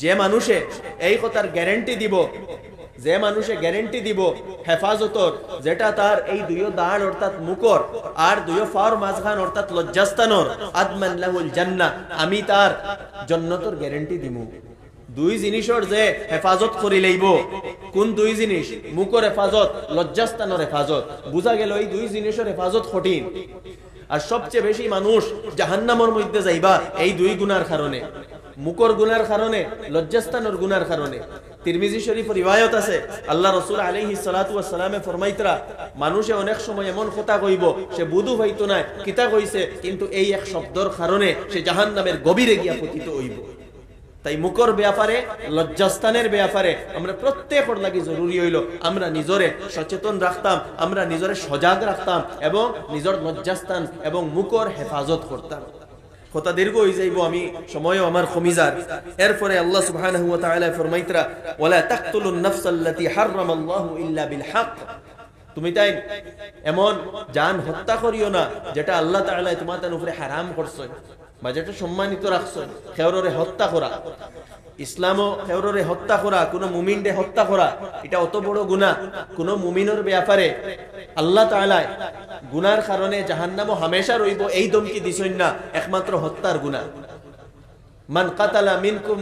যে মানুষে এই কথার গ্যারান্টি দিব, যে মানুষে গ্যারান্টি দিব হেফাজতর, যেটা তার এই দুইও দাঁড় অর্থাৎ মুকর আর দুইও ফার মাঝখান অর্থাৎ লজ্জাস্তানর, আদমান লাহুল জান্নাহ, আমি তার জান্নাতের গ্যারান্টি দিমু। দুই জিনিসের যে হেফাজত করি লইব, কোন দুই জিনিস? মুকর হেফাজত, লজ্জাস্তানর হেফাজত। বুঝা গেল এই দুই জিনিসের হেফাজত কঠিন। আর সবচেয়ে বেশি মানুষ জাহান্নামের মধ্যে যাইবা এই দুই গুনার কারণে, মুকর গুনার কারণে, লজ্জাস্তানের গুনার কারণে। তিরমিজি শরীফ রিওয়ায়াত আছে, আল্লাহ রাসূল আলাইহিস সালাতু ওয়াস সালামে ফরমাইতরা, মানুষে অনেক সময় এমন কথা কইব সে বুঝু হইতো না কিতা কইছে, কিন্তু এই এক শব্দর কারণে সে জাহান্নামের গভীরে গিয়া পতিত হইব। তাই মুকর ব্যাপারে, লজ্জাস্তানের ব্যাপারে আমরা প্রত্যেকের লাগি জরুরি হইল আমরা নিজরে সচেতন রাখতাম, আমরা নিজরে সজাগ রাখতাম এবং নিজের লজ্জাস্তান এবং মুকর হেফাজত করতাম। কথা দীর্ঘ হয়ে যাইব, আমি সময়ও আমার কমিজার। এরপরে আল্লাহ সুবহানাহু ওয়া তাআলা ফরমাইতরা, ওয়ালা তাকতুলুন নাফসাল্লাতী হারামাল্লাহু ইল্লা বিল হক, তুমি তাই এমন জান হত্যা করিও না যেটা আল্লাহ তাআলা তোমাদের উপরে হারাম করছেন বা যেটা সম্মানিত রাখছেন। খেওরে হত্যা করা, ইসলামও খেওরে হত্যা করা, কোন মুমিনকে হত্যা করা, এটা অত বড় গুনাহ। কোন মুমিনের ব্যাপারে আল্লাহ তাআলা গুনার কারণে জাহান্নামও হামেশা রইব এই ধমকি দিছেন না, একমাত্র হত্যার গুনাহ। মান কাতালা মিনকুম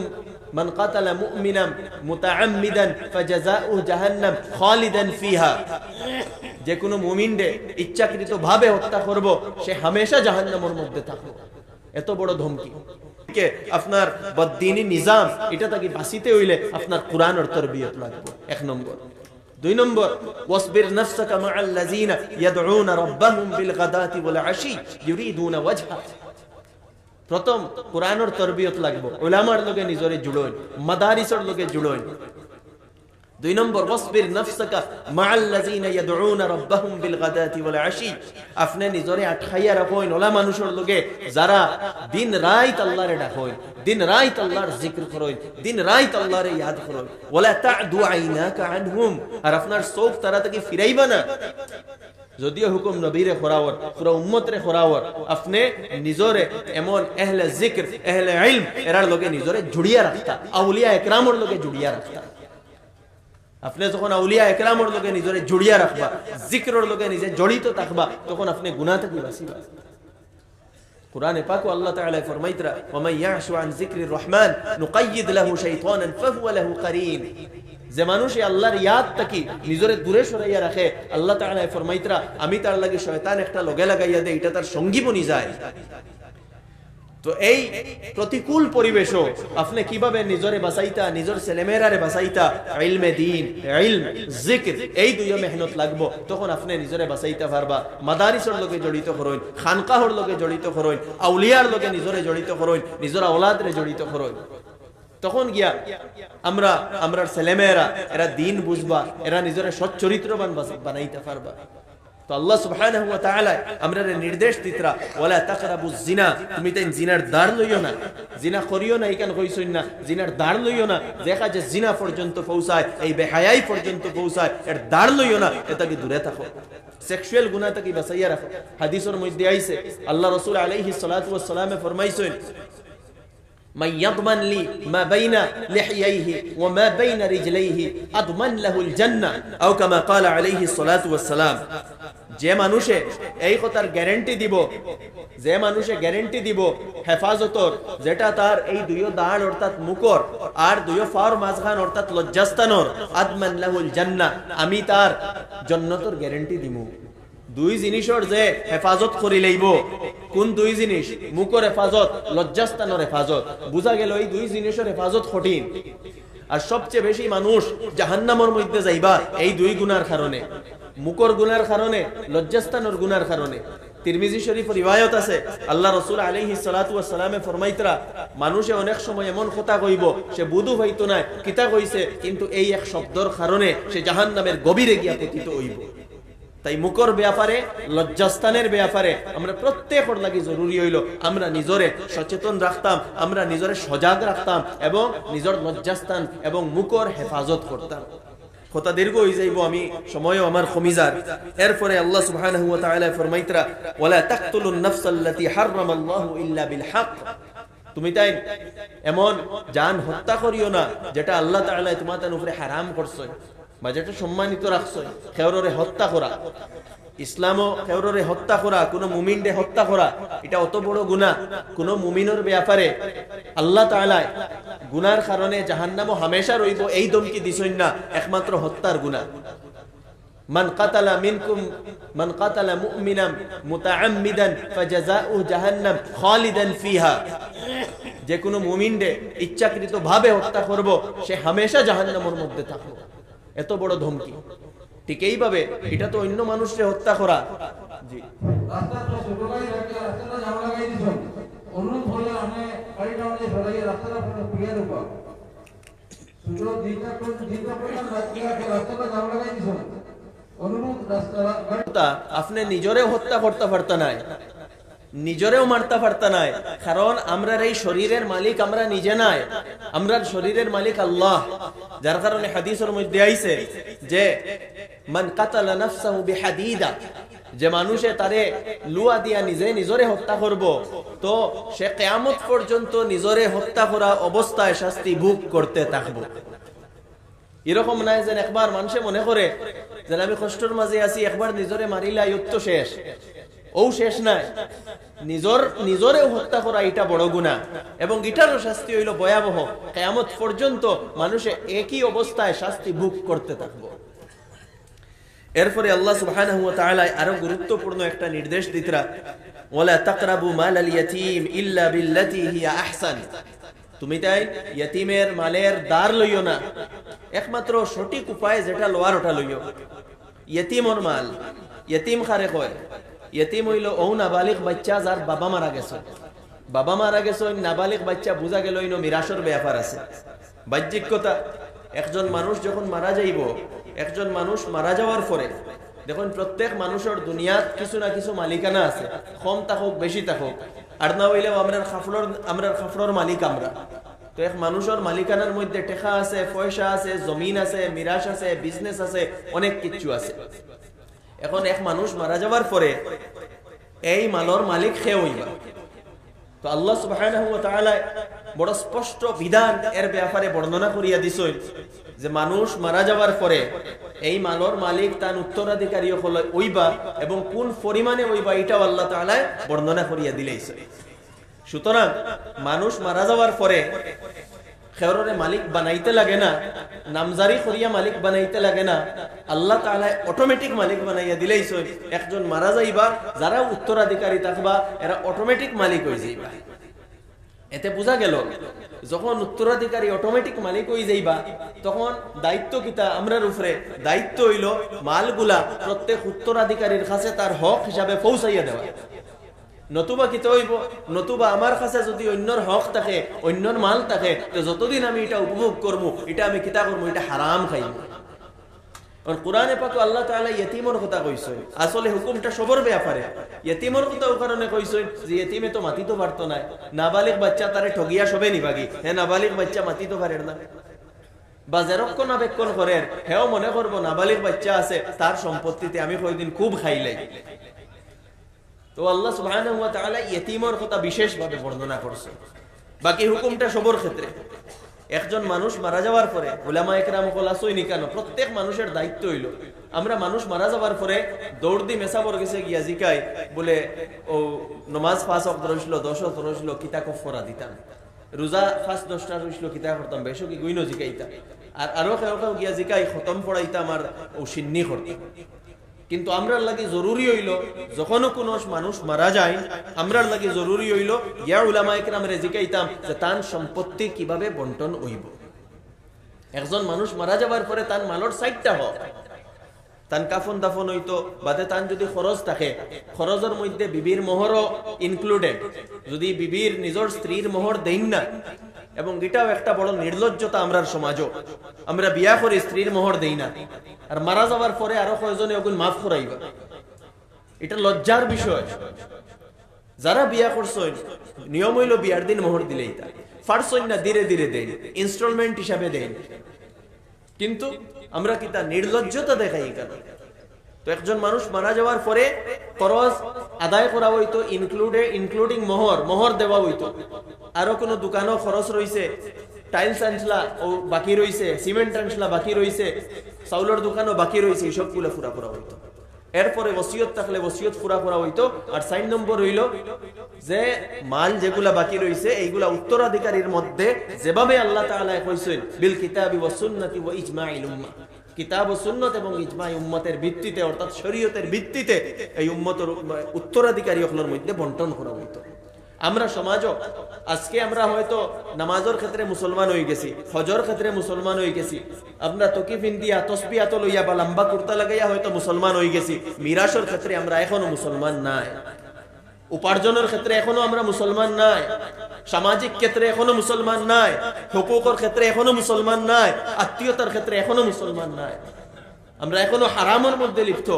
মান কাতালা মুমিনান মুতাআম্মিদান ফাজাযাউহু জাহান্নাম খালিদান ফিহা, যে কোনো মুমিনকে ইচ্ছাকৃত ভাবে হত্যা করব সে হামেশা জাহান্নামের মধ্যে থাকবে। এত বড় ধমকি। আপনার বদ্দিনী নিজাম এটা তাকে বাঁচিতে হইলে আপনার কোরআনের তরবিয়ত লাগবে, এক নম্বর। দুই নম্বর, ওয়াসবির নাফসাকা মাআল্লাযিনা ইয়াদউনা রাব্বাহুম বিল গাদাতি ওয়াল আশি ইউরিদুনা ওয়াজহা। প্রথম কোরআনের তরবিয়ত লাগবে, উলামার লগে নিজরে জুড়োই, মাদারিসের লগে জুড়োই। দুই নম্বর, ওয়াসবির নাফসাকা মাআল্লাযিনা ইয়াদউনা রাব্বাহুম বিল গাদাতি ওয়াল আশি, আপনি নিজরে আটকাইয়া রাখুন ওলা মানুষের লগে যারা দিন রাত আল্লাহরে ডাকোয়, দিন রাত আল্লাহর জিকির করেন, দিন রাত আল্লাহরে ইয়াদ করেন। ওয়ালা তা'দু আইনাকা আনহুম, আর আপনার চোখ তারা থেকে ফিরাইবা না। যদিও হুকুম নবীরে খরাওয়ার, পুরো উম্মতরে খরাওয়ার, আপনি নিজরে এমন আহলে জিকির, আহলে ইলম এরার লগে নিজরে জুড়িয়া রাখতা, আউলিয়া একরামের লগে জুড়িয়া রাখতা। আপনি যখন আউলিয়া একরামের লগে নিজরে জুড়িয়া রাখবা, জিকিরের লগে নিজে জড়িত থাকবা, তখন আপনি গুনাহ থেকে বাঁচিবা। কুরআনে পাক আল্লাহ তাআলা ফরমাইতরা, ওয়া মান ইয়াশু আন যিকরির রহমান নুকাইয়িদ লাহু শাইতানান ফাহুয়া লাহু কারীন, যে মানুষ আল্লাহর ইয়াদ থেকে নিজরে দূরে সরাইয়া রাখে, আল্লাহ তাআলা ফরমাইতরা আমি তার লাগি শয়তান একটা লগে লাগাইয়া দেই, এটা তার সঙ্গী বনি যায়। তো এই প্রতিকূল পরিবেশও আপনি কিভাবে নিজরে বাঁচাইতা, নিজের ছেলেমেয়েরারে বাঁচাইতা, ইলমে দ্বীন, ইলম, জিকির, এই দুইও মেহনত লাগবো, তখন আপনি নিজরে বাঁচাইতে পারবা। মাদারিসের লগে জড়িত করুন, খানকাহর লগে জড়িত করুন, আউলিয়ার লগে নিজরে জড়িত করুন, নিজের আওলাদরে জড়িত করুন। তখন গিয়া আমরা ছেলেমেয়েরা এরা দিন বুঝবা, এরা নিজরে সচ্চরিত্রবান বানাইতে পারবা। তো আল্লাহ সুবহানাহু ওয়া তাআলা আমরারে নির্দেশ দিতরা, ওয়ালা তাকরাবুজ জিনা, তুমি তাই জিনার দ্বার লইও না, জিনা করিও না, এইখান কইছই না জিনার দ্বার লইও না। দেখা যে জিনা পর্যন্ত পৌঁছায়, এই বেহায়াই পর্যন্ত পৌঁছায়, এর দ্বার লইও না, এটা কি দূরে থাকো। সেক্সুয়াল গুনাহ থেকে বাঁচাইয়া রাখো। হাদিসের মধ্যে আইছে আল্লাহ রাসূল আলাইহিস সালাতু ওয়াস সালামে ফরমাইছেন, মান ইয়াদমান লি মা বাইনা লিহইয়াইহি ওয়া মা বাইনা রিজলাইহি আদমান লাহুল জান্নাহ, আও কামা ক্বালা আলাইহিস সালাতু ওয়াস সালাম, যে মানুষে এই কথার গ্যারান্টি দিব, যে মানুষে গ্যারান্টি দিব হেফাজতর, যেটা তার এই দুইও দাঁড় অর্থাৎ মুকর আর দুইও ফার মাঝখান অর্থাৎ লজ্জাস্তানর, আদমান লাহুল জান্নাহ, আমি তার জান্নাতের গ্যারান্টি দিমু। দুই জিনিসের যে হেফাজত করি লইব, কোন দুই জিনিস? মুকর হেফাজত, লজ্জাস্তানের হেফাজত। বুঝা গেল এই দুই জিনিসের হেফাজত কঠিন। আর সবচেয়ে বেশি মানুষ জাহান্নামের মধ্যে যাইবা এই দুই গুনার কারণে, মুকর গুনার কারণে, লজ্জাস্তানের গুনার কারণে। তিরমিজি শরীফ রিওয়ায়াত আছে, আল্লাহ রাসূল আলাইহিস সালাতু ওয়াস সালামে ফরমাইতরা, মানুষে অনেক সময় এমন কথা কইব সে বুঝু হইতো না কিতা কইছে, কিন্তু এই এক শব্দর কারণে সে জাহান্নামের গভীরে গিয়া পতিত হইব। তাই মুকর ব্যাপারে, লজ্জাস্তানের ব্যাপারে আমরা প্রত্যেকের লাগি জরুরি হইল আমরা নিজরে সচেতন রাখতাম, আমরা নিজরে সজাগ রাখতাম এবং নিজের লজ্জাস্তান এবং মুকর হেফাজত করতাম। কথা দীর্ঘ হয়ে যাইব, আমি সময়ও আমার কমিজার। এরপরে আল্লাহ সুবহানাহু ওয়া তাআলা ফরমাইতরা, ওয়ালা তাকতুলুন নাফসাল্লাতী হারামাল্লাহু ইল্লা বিল হক, তুমি তাই এমন জান হত্যা করিও না যেটা আল্লাহ তাআলা তোমাদের উপরে হারাম করছে বা যেটা সম্মানিত রাখছে। খেওরে হত্যা করা, ইসলামও খেওরে হত্যা করা, কোন মুমিনকে হত্যা করা, এটা অত বড় গুনাহ। কোন মুমিনের ব্যাপারে আল্লাহ তাআলা গুনার কারণে জাহান্নামে হামেশা রইব এই ধমকি দিছেন না, একমাত্র হত্যার গুনাহ। মান কাতালা মুমিনান মুতাআম্মিদান ফাজাযাউহু জাহান্নাম খালিদান ফিহা, যে কোনো মুমিনকে ইচ্ছাকৃত ভাবে হত্যা করব সে হামেশা জাহান্নামের মধ্যে থাকবে। এত বড় ধমকি। ঠিক এইভাবে এটা তো অন্য মানুষকে হত্যা করা। জি রাস্তাটা ছোটভাই রাখে রাস্তাটা জাম লাগাই দিছ অনুরোধ হলে আমি গাড়িটা নিয়ে সরাই রাস্তাটা পুরো দেব ছোট দিনটা করে রাস্তাটা জাম লাগাই দিছ অনুরোধ রাস্তা আপনি নিজরেও হত্যা করতে পারতা নাই, নিজরেও মারতে পারতা নাই, কারণ আমরা এই শরীরের মালিক আমরা নিজে নাই, আমরা শরীরের মালিক আল্লাহ। যার কারণে হাদিসের মধ্যে আইছে যে মান কাতালা নাফসাহু বিহাদিদা, যে মানুষে তারে লুয়া দিয়া নিজে নিজরে হত্যা করব তো সে কিয়ামত পর্যন্ত নিজরে হত্যা করা অবস্থায় শাস্তি ভোগ করতে থাকবে। এরকম নাই যে একবার মানুষে মনে করে যে আমি কষ্টের মাঝে আছি, একবার নিজরে মারিলা তো শেষ, ও শেষ নাই। নিজরে হত্যা করা এটা বড় গুনাহ এবং এটারও শাস্তি হইল ভয়াবহ। কিয়ামত পর্যন্ত মানুষে একই অবস্থায় শাস্তি ভোগ করতে থাকবে। এরপরে আল্লাহ সুবহানাহু ওয়া তাআলা আরো গুরুত্বপূর্ণ একটা নির্দেশ দিতরা, ওয়ালা তাকরাবু মালাল ইয়াতীম ইল্লা বিল্লাতী হিয়া আহসান, তুমি তাই ইয়তিমের মালের দার লইও না, একমাত্র সঠিক উপায় যেটা লোয়ার ওটা লইও। ইয়তিমর মাল, ইয়তিম খারে কয়, ইয়তিম হইল ও নাবালিগ বাচ্চা যার বাবা মারা গেছে। বাবা মারা গেছে নাবালিগ বাচ্চা, বুঝা গেল ইনো মিরাসের ব্যাপার আছে। বাহ্যিক কথা, একজন মানুষ যখন মারা যাইব, একজন মানুষ মারা যাওয়ার পরে দেখুন প্রত্যেক মানুষের দুনিয়াত কিছু না কিছু মালিকানা আছে, কম থাকুক বেশি থাকুক, আর না হইলেও আমরা খাফড়র মালিক আমরা। তো এক মানুষের মালিকানার মধ্যে টেকা আছে, পয়সা আছে, জমিন আছে, মিরাস আছে, বিজনেস আছে, অনেক কিছু আছে। এখন এক মানুষ মারা যাওয়ার পরে এই মালর মালিক খেয়ে হইবা। তো আল্লাহ সুবহানাহু ওয়া তাআলা বড় স্পষ্ট বিধান এর ব্যাপারে বর্ণনা করিয়া দিছেন যে মানুষ মারা যাওয়ার পরে এই মালর মালিক তার উত্তরাধিকারী হইবা এবং কোন পরিমাণে হইবা এটাও আল্লাহ তাআলা বর্ণনা করিয়া দিলেইছে। সুতরাং মানুষ মারা যাওয়ার পরে খেওরে মালিক বানাইতে লাগে না, নামজারি করিয়া মালিক বানাইতে লাগে না, আল্লাহ তাআলা অটোমেটিক মালিক বানাইয়া দিলেইছে। একজন মারা যাইবা, যারা উত্তরাধিকারী থাকবা এরা অটোমেটিক মালিক হয়ে যাইবা। এতে বোঝা গেল যখন উত্তরাধিকারী অটোমেটিক মালিক হয়ে যাইবা তখন দায়িত্ব কিতা আমরার উপরে, দায়িত্ব হইল মালগুলা প্রত্যেক উত্তরাধিকারীর কাছে তার হক হিসাবে পৌঁছাইয়া দেওয়া। নতুবা কিতা হইব, নতুবা আমার কাছে যদি অন্যর হক থাকে, অন্যর মাল থাকে, তো যতদিন আমি এটা উপভোগ করবো, এটা আমি কিতা করবো, এটা হারাম খাইব। কোরআনে পাক আল্লাহ তাআলা ইয়তিমর কথা কইছেন, আসলে হুকুমটা সবার ব্যাপারে। ইয়তিমর কথা ও কারণে কইছেন যে ইয়তিমে তো মাতি তো পারতো না, নাবালিগ বাচ্চা তারে ঠগিয়া সবে নিবাগি, হ্যাঁ নাবালিগ বাচ্চা মাতি তো পারে না, বা যেরক্ষণাবেক্ষণ করেন হেও মনে করবো নাবালিগ বাচ্চা আছে তার সম্পত্তিতে আমি কয়দিন খুব খাইলাই। তো আল্লাহ সুবহানাহু ওয়া তাআলা ইয়তিমর কথা বিশেষভাবে বর্ণনা করছে। বাকি হুকুমটা সবার ক্ষেত্রে। একজন মানুষ মারা যাওয়ার পরে উলামা ইকরাম কল আসইনি কেন, প্রত্যেক মানুষের দায়িত্ব হইল, আমরা মানুষ মারা যাওয়ার পরে দৌড় দি মেসাবর গেছে গিয়া জিকাই বলে ও নমাজ 5 ওয়াক্ত রইছিল, 10 ওয়াক্ত রইছিল, কিতা কফরা দিতাম, রোজা 5-10টা রইছিল, কিতা করতাম, বেশো কি গুইনো জিকাইতা, আর আরো কেউ কেউ গিয়া জিকাই খতম পড়াইতাম আর ও সিন্নি করতাম। কিন্তু আমরার লাগি জরুরি হইল যখনও কোনো মানুষ মারা যায়, আমরার লাগি জরুরি হইল ইয়া উলামা ইকরামরে জিকাইতাম যে তার সম্পত্তি কিভাবে বন্টন হইব। একজন মানুষ মারা যাওয়ার পরে তার মালর সাইডটা হোক, তান কাফন দাফন হইতো বাদে তান যদি খরচ থাকে, খরচের মধ্যে বিবির মোহরও ইনক্লুডেড, যদি বিবির নিজের স্ত্রীর মোহর দেন না, এবং এটাও একটা বড় নির্লজ্জতা আমরার সমাজও, আমরা বিয়া করে স্ত্রীর মোহর দেই না, আর মারা যাওয়ার পরে আরো কয়জনে ওগুলো মাফ করাইবা, এটা লজ্জার বিষয়। যারা বিয়া করছেন নিয়ম হইল বিয়ার দিন মোহর দিলেই তা ফারছেন না, ধীরে ধীরে দেন, ইনস্টলমেন্ট হিসাবে দেন, কিন্তু আমরা কি তা নির্লজ্জতা দেখাই কেন? তো একজন মানুষ মারা যাওয়ার পরে খরচ আদায় করা হইতো, ইনক্লুডিং মোহর দেওয়া হইতো, আরো কোনো দোকানও খরচ রয়েছে, টাইলস আনছলা ও বাকি রয়েছে, সিমেন্ট আনছলা বাকি রয়েছে, চাউলের দোকানও বাকি রয়েছে, এইসবগুলো পুরা পুরা হইতো। এরপরে ওসিয়ত থাকলে ওসিয়ত পুরা পুরা হইতো। আর 4 নম্বর হইল যে মাল যেগুলা বাকি রয়েছে এইগুলা উত্তরাধিকারীর মধ্যে যেভাবে আল্লাহ তাআলা কইছেন বিল কিতাবি ওয়াস সুন্নতি ওয়া ইজমাইল উম্মাহ, কিতাব ও সুন্নত এবং ইজমাই উম্মতের ভিত্তিতে অর্থাৎ শরীয়তের ভিত্তিতে এই উম্মতের উত্তরাধিকারী হলোর মধ্যে বন্টন করা হইতো। আমরা সমাজও আজকে আমরা হয়তো নামাজের ক্ষেত্রে মুসলমান হয়ে গেছি, হজর ক্ষেত্রে মুসলমান হয়ে গেছি, আমরা তকিফ ইন্দিয়া তসবিহাত লইয়া বা লম্বা কুর্তা লাগাইয়া হয়তো মুসলমান হয়ে গেছি। মিরাসের ক্ষেত্রে আমরা এখনো মুসলমান নাই, উপার্জনের ক্ষেত্রে এখনো আমরা মুসলমান নাই, সামাজিক ক্ষেত্রে এখনো মুসলমান নাই, হুকুকের ক্ষেত্রে এখনো মুসলমান নাই, আত্মীয়তার ক্ষেত্রে এখনো মুসলমান নাই। আমরা এখনো হারামের মধ্যে লিপ্ত।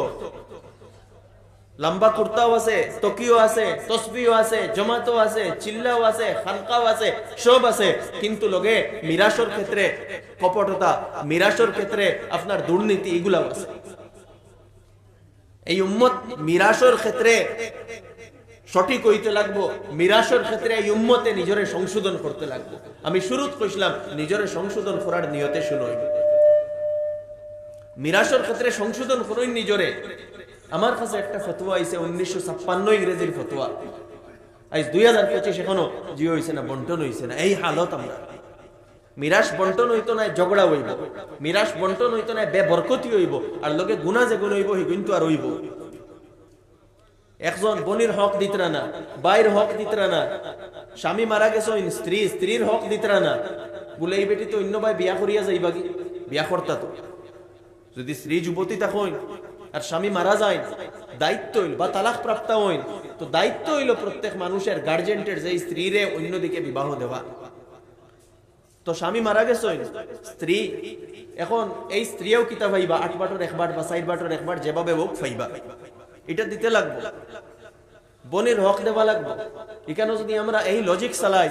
লম্বা কুর্তাও আছে, তকিও আছে, তসবিও আছে, জমাতো আছে, চিল্লাও আছে, খানকাও আছে, সব আছে, কিন্তু লগে মিরাসের ক্ষেত্রে কপটতা, মিরাসের ক্ষেত্রে আপনার দুর্নীতি এগুলাও আছে। এই উম্মত মিরাসের ক্ষেত্রে সঠিক হইতে লাগবো, মিরাসের ক্ষেত্রে এই উম্মতে নিজরে সংশোধন করতে লাগবো। আমি শুরুত কইছিলাম নিজরে সংশোধন করার নিয়তে শুনই, মিরাসের ক্ষেত্রে সংশোধন করই নিজরে। আমার কাছে একটা ফতোয়া আইছে 1956 ইংরেজির ফতোয়া, আজ 2025 এখনো জি হইছে না, বন্টন হইছে না। এই হালত আমরা মিরাস বন্টন হইতো না, ঝগড়া হইব, মিরাস বন্টন হইতো না, বেবরকতি হইব, আর লগে গুনাহ যেগুন হইব হি কিন্তু আর হইব। একজন বনির হক দিতরা না, বাইর হক দিতরা না, স্বামী মারা গেছে স্ত্রীর হক দিতরা না, বলে এই বেটি তো অন্য ভাই বিয়া করিয়া যাইবা কি, বিয়া করতা তো। যদি স্ত্রী যুবতী তখন আর স্বামী মারা যায়, দায়িত্ব হইল বা তালাক প্রাপ্ত হইল, তো দায়িত্ব হইল প্রত্যেক মানুষের গার্জেন্টের যে স্ত্রীরে অন্যদিকে বিবাহ দেওয়া। তো স্বামী মারা গেছে স্ত্রী, এখন এই স্ত্রীও কিতা ভাইবা 8 বাটর 1 বাট বা 4 বাটর 1 বাট যেভাবে হোক ফাইবা, এটা দিতে লাগবো, বনের হক দেওয়া লাগবো। এখানে যদি আমরা এই লজিক চালাই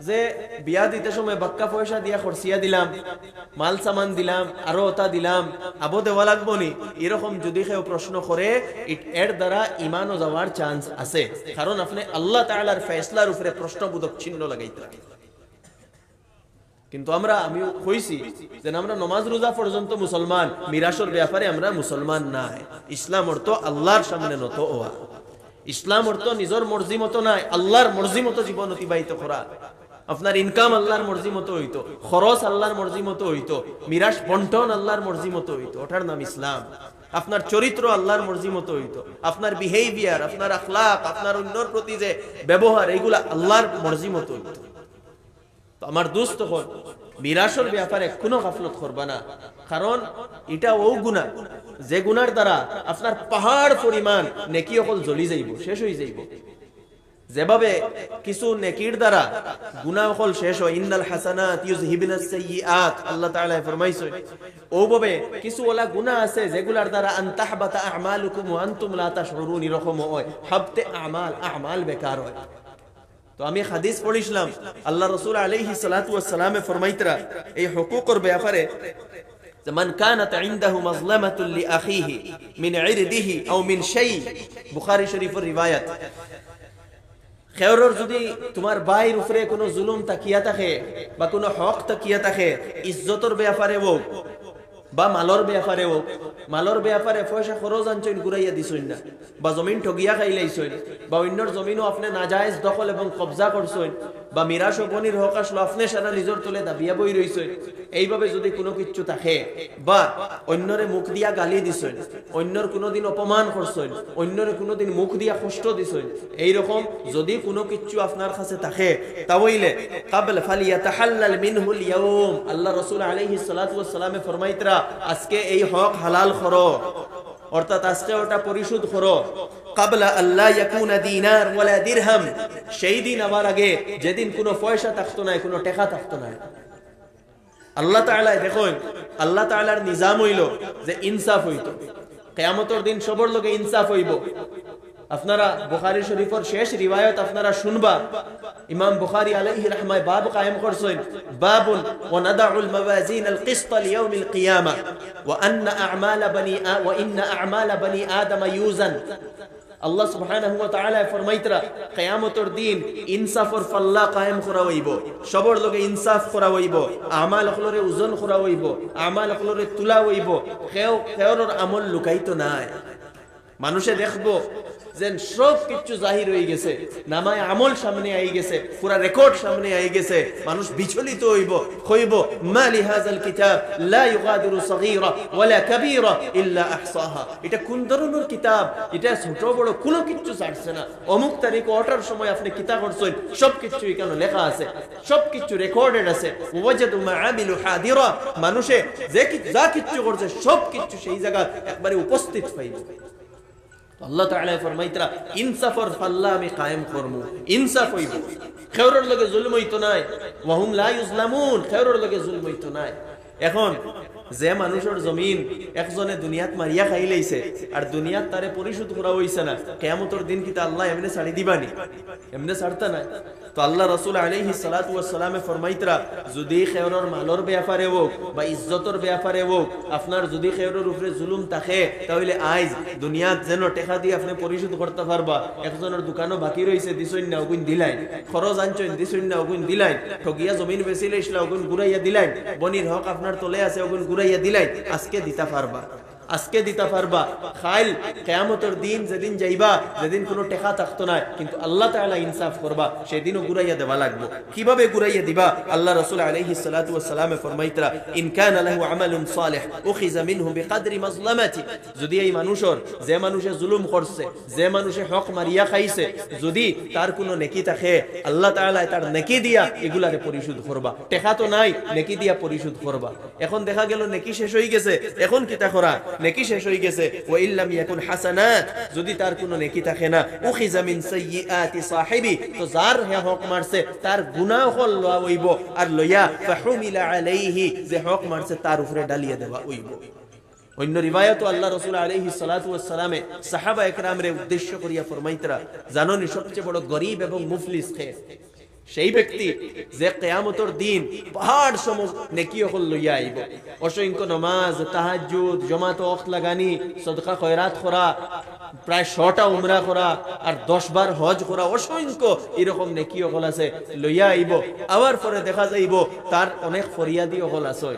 যে বিয়া দিতে সময় বাক্কা পয়সা দিয়া খরচিয়া দিলাম, মাল সামান দিলাম, আরো ওটা দিলাম, আবো দেওয়া লাগবো নি, এরকম যদি কেউ প্রশ্ন করে এর দ্বারা ইমানও যাওয়ার চান্স আছে। কারণ আপনি আল্লাহ তাআলার ফয়সলার উপরে প্রশ্নবোধক চিহ্ন লাগাইতে। কিন্তু আমি কইছি যে আমরা নমাজ রোজা পর্যন্ত মুসলমান, মিরাসের ব্যাপারে আমরা মুসলমান নাই। ইসলাম অর্থ আল্লাহর সামনে নত হওয়া, ইসলাম অর্থ নিজের মর্জি মতো নাই, আল্লাহর মর্জি মতো জীবন অতিবাহিত করা। আপনার ইনকাম আল্লাহর মর্জি মতো হইতো, খরচ আল্লাহর মর্জি মতো হইতো, মিরাস বন্টন আল্লাহর মর্জি মতো হইতো, ওটার নাম ইসলাম। আপনার চরিত্র আল্লাহর মর্জি মতো হইতো, আপনার বিহেভিয়ার, আপনার আখলাক, আপনার অন্যর প্রতি যে ব্যবহার, এইগুলা আল্লাহর মর্জি মতো হইতো। আমার দোস্ত হল মিরাসের ব্যাপারে কোনো গাফলত করবা না, কারণ এটা ও গুনাহ যে গুনার দ্বারা আপনার পাহাড় পরিমাণ নেকি অকল জ্বলি যাইব, শেষ হয়ে যাইব। যেভাবে কিছু নেকির দ্বারা গুনাহ অকল শেষ হয়, ইন্নাল হাসানাত ইউযহিবুনাস সাইয়্যাত, আল্লাহ তাআলা ফরমাইছে, ওভাবে কিছু ওলা গুনাহ আছে যেগুলার দ্বারা আনতাহবাতা আমালুকুম ওয়া আনতুম লা তাশউরুন, এরকম হয় হাবতে আমাল বেকার হয়। তো আমি হাদিস পড়িছিলাম, আল্লাহ রাসূল আলাইহিস সালাতু ওয়াস সালামে ফরমাইতরা এই হুকুকের ব্যাপারে যে মান কানাত ইনদাহু মাজলামাতুন লিআখিহি মিন ইরদিহি আও মিন শাই, বুখারী শরীফের রিওয়ায়াত, খেয়রর যদি তোমার ভাইয়ের উপরে কোনো জুলুম তাকিয়া থাকে বা কোনো হক তাকিয়া থাকে, ইজ্জতের ব্যাপারে হোক বা মালর ব্যাপারে হোক, মালর ব্যাপারে পয়সা খরচ আনছেন ঘুরাইয়া দিছেন না, বা জমিন ঠগিয়া খাইলাইছেন, বা অন্যর জমিনও আপনি নাজায়েজ দখল এবং কবজা করছেন, বা মিরাস ও বনির হক আসলো আপনি সারা নিজের তোলে দাবিয়া বই রইছেন, এইভাবে যদি কোনো কিছু থাকে, বা অন্যরে মুখ দিয়া গালি দিছেন, অন্যর কোনোদিন অপমান করছেন, অন্যরে কোনোদিন মুখ দিয়া কষ্ট দিছেন, এইরকম যদি কোনো কিছু আপনার কাছে থাকে, তাহলে কাবল ফালিয়াতাহাল্লাল মিনহুল ইয়াউম, আল্লাহ রাসূল আলাইহিস সালাতু ওয়াস সালামে ফরমাইতরা আজকে এই হক হালাল করো, অর্থাৎ আজকে ওটা পরিশোধ করো। কাবলা আল্লাহ ইয়াকুনা দিনার ওয়ালা দিরহাম, সেই দিন আবার আগে যেদিন কোনো পয়সা থাকতো না, কোনো টাকা থাকতো না। আল্লাহ তাআলা দেখুন, আল্লাহ তাআলার নিজাম হইল যে ইনসাফ হইতো, কিয়ামতের দিন সবার লগে ইনসাফ হইব। আপনারা বুখারী শরীফের শেষ রিওয়ায়াত আপনারা শুনবা, ইমাম বুখারী আলাইহি রাহমায় বাব কায়েম করছেন, বাবুন ওয়া নাদাউল মাওয়াজিন আল কিসত লিয়াউমিল কিয়ামা ওয়া ইন্না আ'মালা বানি আদম ইউজান, আল্লাহ সুবহানাহু ওয়া তাআলা ফরমাইতরা কিয়ামতের দিন ইনসাফর ফাল্লা কায়েম করা হইব, সবর লগে ইনসাফ করা হইব, আমাল হলরে ওজন করা হইব, আমাল হলরে তুলা হইব, কেউর আমল লুকাইতো নাই। মানুষে দেখবো যেন সব কিছু জাহির হয়ে গেছে, নামায় আমল সামনে আই গেছে, পুরা রেকর্ড সামনে আই গেছে, মানুষ বিচলিত হইব মালি হাযাল কিতাব লা ইউগাদিরু সগীরা ওয়ালা কাবীরা ইল্লা আহসাহা। এটা কোন ধরনের কিতাব? এটা ছোট বড় কোনো কিছু ছাড়ছে না। অমুক তারিখ ওঠার সময় আপনি কিতাব করছেন, সব কিছু এখানে লেখা আছে, সব কিছু রেকর্ডেড আছে। ওয়াজাদু মা আমিলু হাদিরা, মানুষে যা কিছু করছে সব কিছু সেই জায়গা একবারে উপস্থিত পাইব। আল্লাহ তাআলা ফরমাইতরা ইনসাফর ফাল্লা আমি কায়েম করমু, ইনসাফ হইব, খেয়রের লগে জুলম হইতো নাই, ওয়া হুম লা ইউজলামুন, খেয়রের লগে জুলম হইতো নাই। এখন যে মানুষের জমিন একজনে দুনিয়াত মারিয়া খাই লাইছে আর দুনিয়াত তারে পরিশোধ করা হইছে না, কিয়ামতের দিন কি তা আল্লাহ এমনি ছাড়ি দিবানি? এমনি ছাড়তা না। তো আল্লাহ রাসূল আলাইহিস সালাতু ওয়াস সালামে ফরমাইতরা যদি খেয়রের মালর ব্যাপারে হোক বা ইজ্জতের ব্যাপারে হোক, আপনার যদি খেয়রের উপরে জুলুম থাকে তাহলে আইজ দুনিয়াত যেন টাকা দিয়ে আপনি পরিশোধ করতে পারবা। একজনের দোকানও বাকি রইছে, দিছইন না ওগুন দিলাই, খরচ আনছইন দিছইন না ওগুন দিলাই, ঠগিয়া জমিন বেচিলে ইসলা ওগুন ঘুরাইয়া দিলাই, বনির হক আপনার তলে আছে ওগুন ঘুরাইয়া দিলাই, আজকে দিতে পারবা, আজকে দিতে পারবা। খাইল কিয়ামতের দিন যেদিন যাইবা, যেদিন কোনো টাকা থাকতো না, কিন্তু আল্লাহ তাআলা ইনসাফ করবা, সেদিনও ঘুরাইয়া দেওয়া লাগবে। কিভাবে ঘুরাইয়া দিবা? আল্লাহ রাসূল আলাইহিস সালাতু ওয়াস সালামে ফরমাইতরা ইন কানা লাহু আমালুন সালিহ উখিযা মিনহু বিকদরি মাজলামাতি, যদি এই মানুষের, যে মানুষে জুলুম করছে, যে মানুষে হক মারিয়া খাইছে, যদি তার কোনো নেকি থাকে, আল্লাহ তাআলা তার নেকি দিয়া এগুলারে পরিশোধ করবা। টাকা তো নাই, নেকি দিয়া পরিশোধ করবা। এখন দেখা গেল নেকি শেষ হয়ে গেছে, এখন কিতা করা? নেকি শেষ হয়ে গেছে। ওয়া ইল্লাম ইয়াকুন হাসানাত, যদি তার কোনো নেকি থাকে না, উখিযা মিন সাইয়্যাতি সাহিবি, তো যার হক মারছে তার গুনাহ হল লওয়া হইব, আর লইয়া ফাহুমিলা আলাইহি, যে হক মারছে তার উপরে ডালিয়ে দেওয়া হইব। অন্য রিওয়ায়াত আল্লাহ রাসূল আলাইহিস সালাতু ওয়াস সালামে সাহাবা একরামরে উদ্দেশ্য করিয়া ফরমাইতরা, জানোনি সবচেয়ে বড় গরীব এবং মুফলিস কে? সেই ব্যক্তি যে কিয়ামতের দিন পাহাড় সম নেকি হল লইয়া আইব, অসংখ্য নামাজ, তাহাজ্জুদ, জামাত ওয়াক্ত লাগানি, সদকা খয়রাত করা, প্রায় 100টা উমরা করা, আর 10 বার হজ করা, অসংখ্য এরকম নেকি হল আছে, লইয়া আইব। আবার পরে দেখা যাইব তার অনেক ফরিয়াদি হল আছে,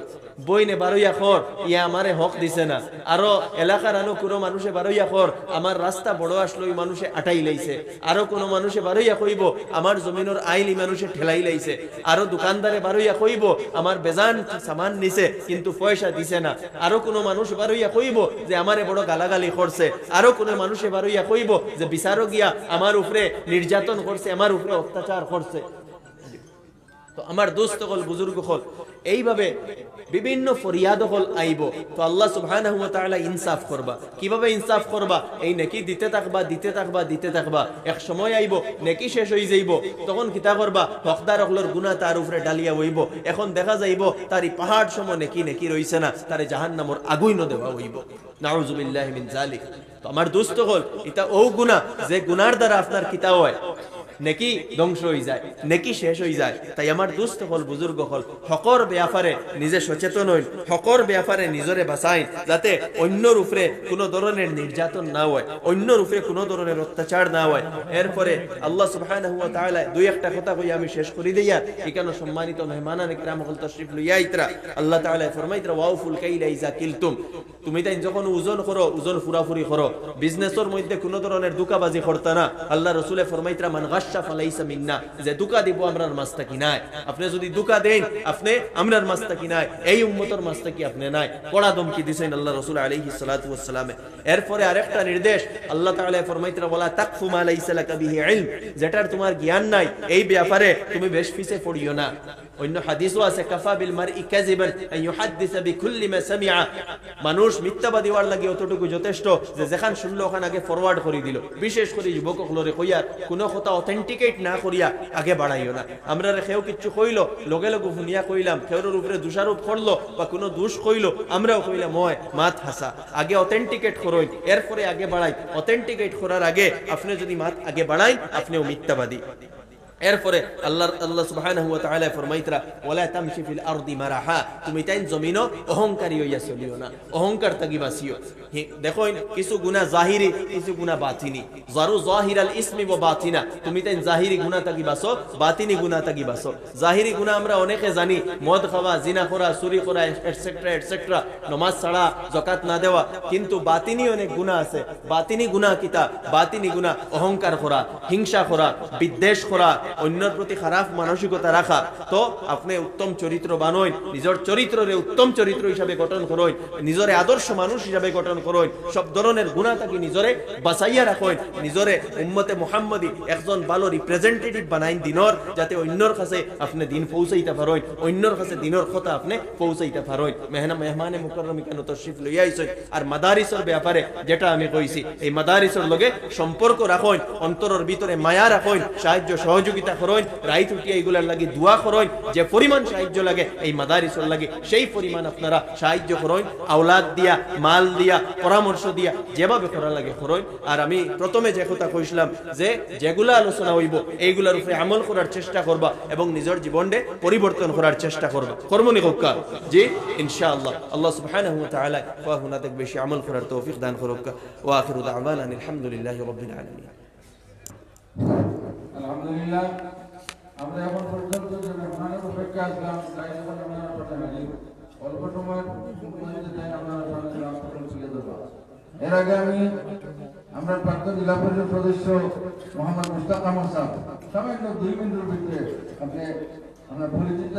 বইনে বারোইয়া খর ইয়া আমারে হক দিছে না, আরো এলাকার আনো কোনো মানুষে বারোইয়া খর আমার রাস্তা বড় আসলো ওই মানুষে আটাই লাইছে, আরো কোনো মানুষে বারোইয়া কইব আমার জমিনের আইল এই মানুষে ঠেলাই লাইছে, আরো দোকানদারে বারোইয়া কইব আমার বেজান সামান নিছে কিন্তু পয়সা দিছে না, আরো কোনো মানুষ বারোইয়া কইব যে আমারে বড় গালাগালি করছে, আরো কোনো মানুষে বারোইয়া কইব যে বিচারক গিয়া আমার উপরে নির্যাতন করছে, আমার উপরে অত্যাচার করছে। তো আমার দোস্ত হল, বুজুর্গ হল, এইভাবে বিভিন্ন ফরিয়াদ হল আইব। তো আল্লাহ সুবহানাহু ওয়া তাআলা ইনসাফ করবা। কিভাবে ইনসাফ করবা? এই নেকি দিতে থাকবা, দিতে থাকবা, দিতে থাকবা, এক সময় আইব নেকি শেষ হয়ে যাইব, তখন কিতা করবা? হকদার হলর গুনাহ তার উপরে ডালিয়া হইব। এখন দেখা যাইব তার পাহাড় সম নেকি রইছে না, তারে জাহান্নামের আগুন দেওয়া হইব। নাউযুবিল্লাহি মিন যালিক। তো আমার দোস্ত হল, এটা ও গুনাহ যে গুনার দ্বারা আপনার কিতা হয়, নেকি ধ্বংস হয়ে যায়, নেকি শেষ হয়ে যায়। তাই আমার দুস্থ হল, বুজুর্গ হল, হকর ব্যাপারে নিজে সচেতন হইন, হকর ব্যাপারে নিজরে বাঁচাইন, যাতে অন্যর উপরে কোনো ধরনের নির্যাতন না হয়, অন্যর উপরে কোনো ধরনের অত্যাচার না হয়। এরপরে আল্লাহ সুবহানাহু ওয়া তাআলা দুই একটা কথা কই আমি শেষ করি দিয়া, এখানে সম্মানিত মেহমানান ইকরাম হল তাশরিফ লইয়া আইতরা। আল্লাহ তাআলা ফরমাইতরা ওয়াউফুল কাইলা ইযা কিলতুম, তুমি তাই যখন ওজন করো, ওজন ফুরাফুরি করো, বিজনেসের মধ্যে কোনো ধরনের দুকাবাজি করতা না। আল্লাহ রাসূলে ফরমাইতরা মান গাশশা ফালাইসা মিন্না, যে দুকা দিব আমরার মাস্তাকি নাই। আপনি যদি দুকা দেন আপনি আমরার মাস্তাকি নাই, এই উম্মতের মাস্তাকি আপনি নাই। কড়া ধমকি দিয়েছেন আল্লাহ রাসূল আলাইহিস সালাতু ওয়াস সালামে। এরপরে আরেকটা নির্দেশ আল্লাহ তাআলা ফরমাইতরা ওয়ালা তাকফু মা লাইসা লাকা বিহি ইলম, যেটার তোমার জ্ঞান নাই এই ব্যাপারে তুমি বেশ পিছে পড়িও না। অন্য হাদিসও আছে কাফা বিল মারই কাযিবান আন ইউহাদ্দিসা বিকুল্লি মা সামিআ, মানুষ মিথ্যাবাদী হওয়ার লাগি অতটুকু যথেষ্ট যে যেখান শুনলো ওখানে আগে ফরওয়ার্ড করে দিল। বিশেষ করে যুবকগুলোরে কইয়া কোনো কথা অথেন্টিকেট না করিয়া আগে বাড়াইও না। আমরা কেউ কিছু কইলো লগে লগে শুনিয়া কইলাম, কেউর উপরে দোষারোপ করলো বা কোনো দোষ কইলো আমরাও কইলাম হয় মাত হাসা, আগে অথেন্টিকেট করইন, এরপরে আগে বাড়াই। অথেন্টিকেট করার আগে আপনি যদি মাত আগে বাড়াই আপনিও মিথ্যাবাদী। এরপরে আল্লাহ সুবহানাহু ওয়া তাআলা ফরমাইতরা ওয়ালা তামশি ফিল আরদি মারাহা, তুমি তাই জমিনও অহংকারী হইয়া চলিও না, অহংকার তাগি বাসিও। দেখো কিছু গুনাহ জাহিরি, কিছু গুনাহ বাতিনি। জারু জাহিরাল ইসমি ওয়া বাতিনা, তুমি তাই জাহিরি গুনাহ তাগি বাসো, বাতিনি গুনাহ তাগি বাসো। জাহিরি গুনাহ আমরা অনেকে জানি, মদ খাওয়া, জিনা করা, চুরি করা, এটসেট্রা এটসেট্রা, নামাজ ছাড়া, যাকাত না দেওয়া। কিন্তু বাতিনি অনেক গুনাহ আছে। বাতিনি গুনাহ কিতা? বাতিনি গুনাহ অহংকার করা, হিংসা করা, বিদ্বেষ করা, অন্যের প্রতি খারাপ মানসিকতা রাখা। তো আপনি উত্তম চরিত্র বানইন, নিজের চরিত্ররে উত্তম চরিত্র হিসাবে গঠন করইন, নিজরে আদর্শ মানুষ হিসাবে গঠন করইন, সব ধরনের গুনাহ থাকি নিজরে বাঁচাইয়া রাখইন, নিজরে উম্মতে মুহাম্মদী একজন ভালো রিপ্রেজেন্টেটিভ বানাইন দিনর, যাতে অন্যর কাছে আপনি দিন পৌঁছাইতে পারইন, অন্যর কাছে দিনের কথা আপনি পৌঁছাইতে পারইন। মেহমানে মুকাররমি কেন তশরিফ লইয়া আইছেন। আর মাদারিসের ব্যাপারে যেটা আমি কইছি, এই মাদারিসের লগে সম্পর্ক রাখইন, অন্তরের ভিতরে মায়া রাখইন, সাহায্য সহযোগিতা করইন, রাইত উঠিয়া এগুলার লাগি দোয়া করইন। যে পরিমাণ সাহায্য লাগে এই মাদারিসের লাগে, সেই পরিমাণ আপনারা সাহায্য করইন, আওলাদ দিয়া, মাল দিয়া, পরামর্শ দিয়া, যেভাবে করা লাগে করইন। আর আমি প্রথমে যে কথা কইছিলাম যে যেগুলা আলোচনা হইব এইগুলার উপরে আমল করার চেষ্টা করবা এবং নিজের জীবনে পরিবর্তন করার চেষ্টা করবা। কর্মনি হোক্কা জি ইনশাআল্লাহ। আল্লাহ সুবহানাহু ওয়া তাআলা ওয়াহুনাদের বেশি আমল করার তৌফিক দান করুক। ওয়া আখিরু দাওয়ানা আলহামদুলিল্লাহি রাব্বিল আলামিন। আলহামদুলিল্লাহ, আমরা এখন পর্যন্ত যে মেহমানের অপেক্ষা আসলাম, তাই এখন আমরা পাঠাই অল্প সময় এর আগে আমরা প্রাক্তন জেলা পরিষদ সদস্য মোহাম্মদ মুশতাক আহমদ সাহেব সামান্য 2 মিনিটের ভিতরে আপনি আমরা পরিচিত